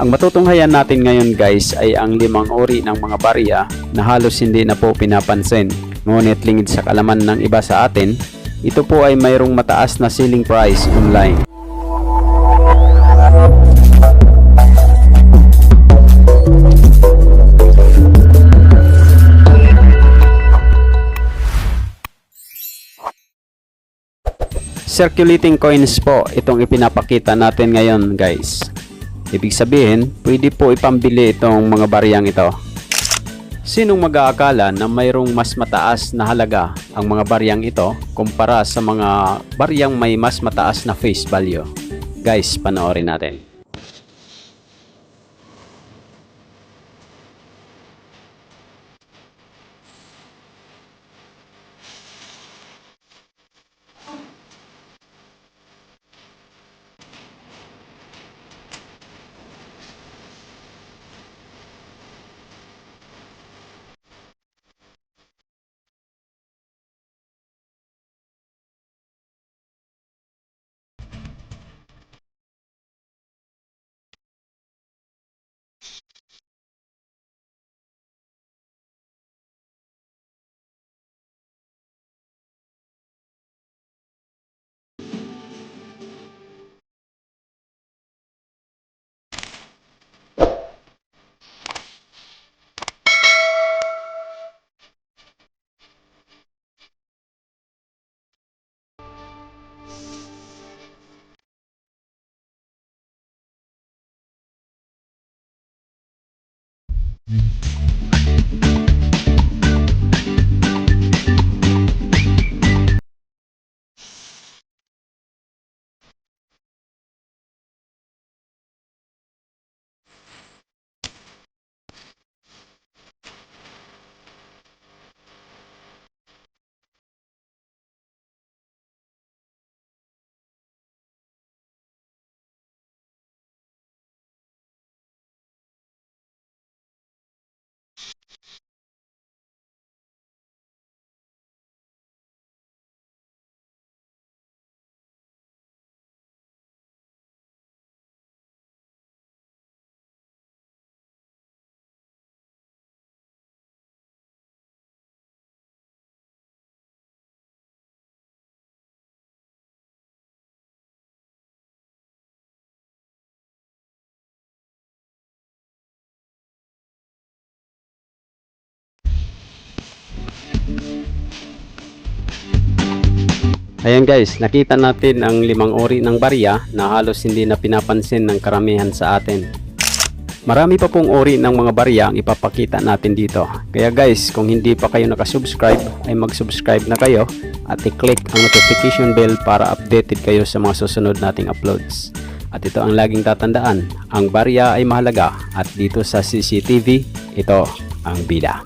Ang matutunghayan natin ngayon guys ay ang 5 uri ng mga barya na halos hindi na po pinapansin. Ngunit lingid sa kalaman ng iba sa atin, ito po ay mayroong mataas na selling price online. Circulating coins po itong ipinapakita natin ngayon guys. Ibig sabihin, pwede po ipambili itong mga baryang ito. Sinong mag-aakala na mayroong mas mataas na halaga ang mga baryang ito kumpara sa mga baryang may mas mataas na face value? Guys, panoorin natin. Ayan guys, nakita natin ang 5 uri ng barya na halos hindi na pinapansin ng karamihan sa atin. Marami pa pong uri ng mga barya ang ipapakita natin dito. Kaya guys, kung hindi pa kayo nakasubscribe ay mag-subscribe na kayo at i-click ang notification bell para updated kayo sa mga susunod nating uploads. At ito ang laging tatandaan, ang barya ay mahalaga at dito sa CCTV, ito ang bida.